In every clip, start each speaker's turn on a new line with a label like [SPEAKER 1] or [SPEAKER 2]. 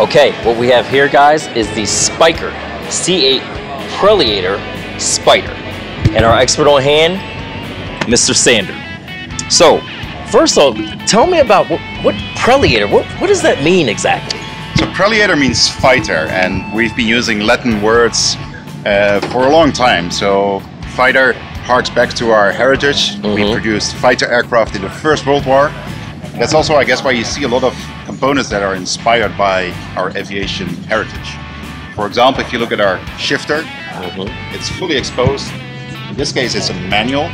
[SPEAKER 1] Okay, what we have here, guys, is the Spyker C8 Prelator Spider. And our expert on hand, Mr. Sander. So, first off, tell me about what Prelator, what does that mean exactly?
[SPEAKER 2] So Prelator means fighter, and we've been using Latin words for a long time. So fighter harks back to our heritage. We produced fighter aircraft in the First World War. That's also, I guess, why you see a lot of components that are inspired by our aviation heritage. For example, if you look at our shifter, it's fully exposed. In this case, it's a manual,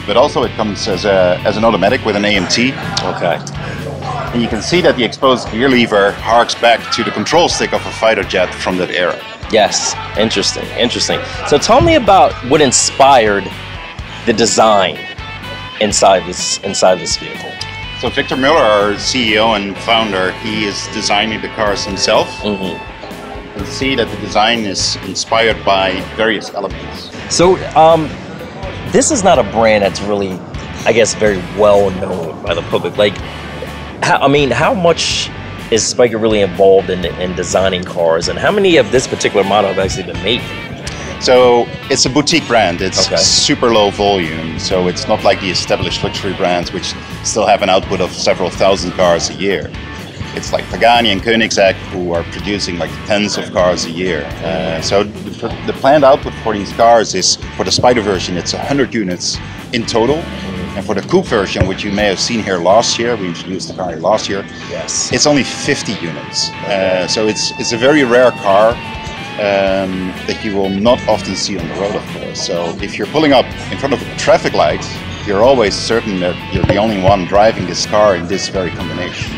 [SPEAKER 2] but also it comes as an automatic with an AMT.
[SPEAKER 1] Okay.
[SPEAKER 2] And you can see that the exposed gear lever harks back to the control stick of a fighter jet from that era.
[SPEAKER 1] Yes, interesting, interesting. So tell me about what inspired the design inside this vehicle.
[SPEAKER 2] So Victor Miller, our CEO and founder, he is designing the cars himself. You can see that the design is inspired by various elements.
[SPEAKER 1] So this is not a brand that's really, I guess, very well known by the public. Like, how much is Spyker really involved in designing cars, and how many of this particular model have actually been made?
[SPEAKER 2] So it's a boutique brand. It's super low volume. So it's not like the established luxury brands, which still have an output of several thousand cars a year. It's like Pagani and Koenigsegg, who are producing like tens of cars a year. So the planned output for these cars is, for the Spider version, it's 100 units in total. And for the coupe version, which you may have seen here last year, we introduced the car here last year, it's only 50 units. So it's a very rare car that you will not often see on the road, of course. So if you're pulling up in front of a traffic light, you're always certain that you're the only one driving this car in this very combination.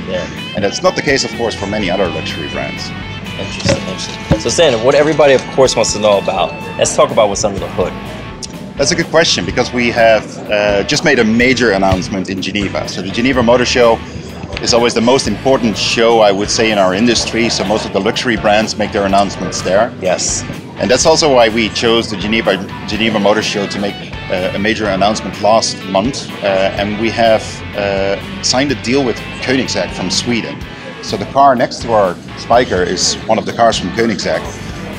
[SPEAKER 2] And that's not the case, of course, for many other luxury brands.
[SPEAKER 1] Interesting. So Sander, what everybody, of course, wants to know about, let's talk about what's under the hood.
[SPEAKER 2] That's a good question, because we have just made a major announcement in Geneva. So the Geneva Motor Show is always the most important show, I would say, in our industry. So most of the luxury brands make their announcements there.
[SPEAKER 1] Yes.
[SPEAKER 2] And that's also why we chose the Geneva Motor Show to make a major announcement last month. And we have signed a deal with Koenigsegg from Sweden. So the car next to our Spyker is one of the cars from Koenigsegg.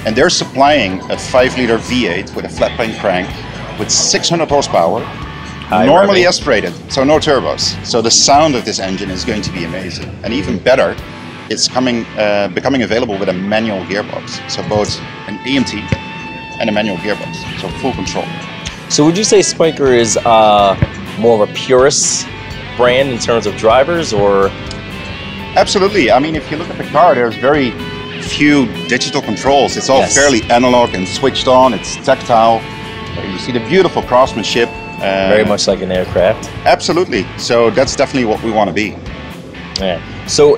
[SPEAKER 2] And they're supplying a 5-liter V8 with a flat plane crank with 600 horsepower, normally aspirated, so no turbos. So the sound of this engine is going to be amazing. And even better, it's becoming available with a manual gearbox. So both an AMT and a manual gearbox, so full control.
[SPEAKER 1] So would you say Spyker is more of a purist brand in terms of drivers, or?
[SPEAKER 2] Absolutely. I mean, if you look at the car, there's very few digital controls. It's all fairly analog and switched on. It's tactile. You see the beautiful craftsmanship.
[SPEAKER 1] Very much like an aircraft.
[SPEAKER 2] Absolutely. So that's definitely what we want to be.
[SPEAKER 1] Yeah. So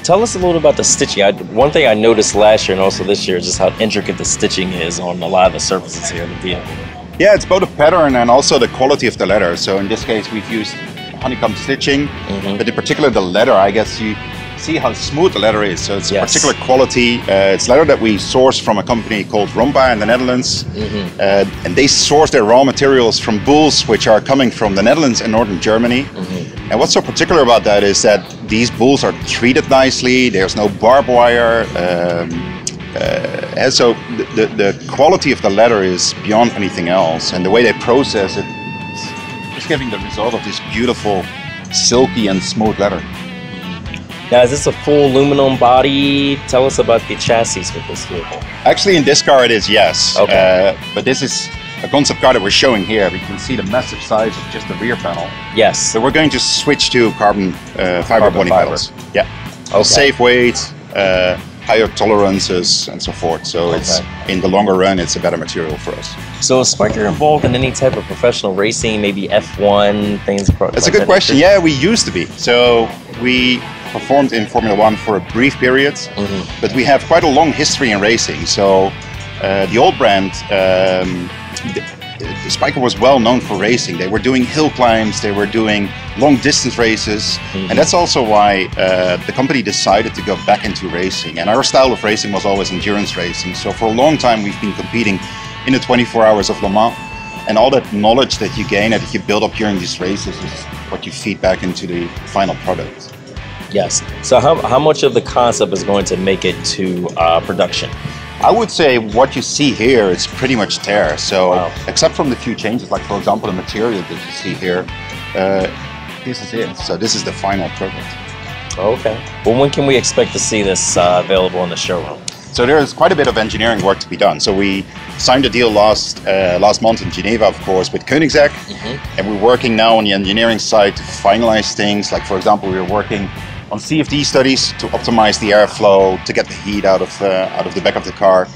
[SPEAKER 1] tell us a little about the stitching. One thing I noticed last year and also this year is just how intricate the stitching is on a lot of the surfaces here in the vehicle.
[SPEAKER 2] Yeah, it's both a pattern and also the quality of the leather. So in this case, we've used honeycomb stitching, but in particular the leather, I guess you see how smooth the leather is. So it's a particular quality. It's leather that we source from a company called Romba in the Netherlands. And they source their raw materials from bulls, which are coming from the Netherlands and northern Germany. And what's so particular about that is that these bulls are treated nicely. There's no barbed wire. And so the quality of the leather is beyond anything else. And the way they process it, it's just giving the result of this beautiful, silky and smooth leather.
[SPEAKER 1] Now, is this a full aluminum body? Tell us about the chassis with this vehicle.
[SPEAKER 2] Actually, in this car it is, yes. But this is a concept car that we're showing here. We can see the massive size of just the rear panel.
[SPEAKER 1] Yes.
[SPEAKER 2] So we're going to switch to carbon fiber body panels. Yeah. Safe weight, higher tolerances, and so forth. So it's, in the longer run, it's a better material for us.
[SPEAKER 1] So is Spyker involved in any type of professional racing, maybe F1, things?
[SPEAKER 2] That's a good question. Yeah, we used to be. So we performed in Formula One for a brief period, but we have quite a long history in racing. So the old brand, Spyker was well known for racing. They were doing hill climbs, they were doing long distance races, and that's also why the company decided to go back into racing. And our style of racing was always endurance racing. So for a long time we've been competing in the 24 hours of Le Mans, and all that knowledge that you gain and that you build up during these races is what you feed back into the final product.
[SPEAKER 1] Yes. So how much of the concept is going to make it to production?
[SPEAKER 2] I would say what you see here is pretty much there. So
[SPEAKER 1] Wow.
[SPEAKER 2] except from the few changes, like for example the material that you see here, this is it. So this is the final product.
[SPEAKER 1] Okay. Well, when can we expect to see this available in the showroom?
[SPEAKER 2] So there's quite a bit of engineering work to be done. So we signed a deal last month in Geneva, of course, with Koenigsegg, and we're working now on the engineering side to finalize things. Like for example, we're working on CFD studies to optimize the airflow, to get the heat out of the back of the car.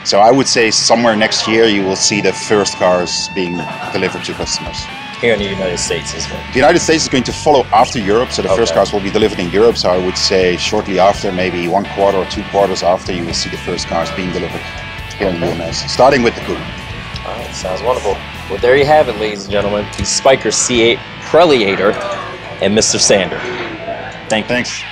[SPEAKER 2] So I would say somewhere next year you will see the first cars being delivered to customers.
[SPEAKER 1] Here in the United States as well.
[SPEAKER 2] The United States is going to follow after Europe, so the first cars will be delivered in Europe. So I would say shortly after, maybe 1 quarter or 2 quarters after, you will see the first cars being delivered here in the US, starting with the Coupe.
[SPEAKER 1] All right, sounds wonderful. Well, there you have it, ladies and gentlemen, the Spyker C8 Preliator and Mr. Sander.
[SPEAKER 2] Thanks.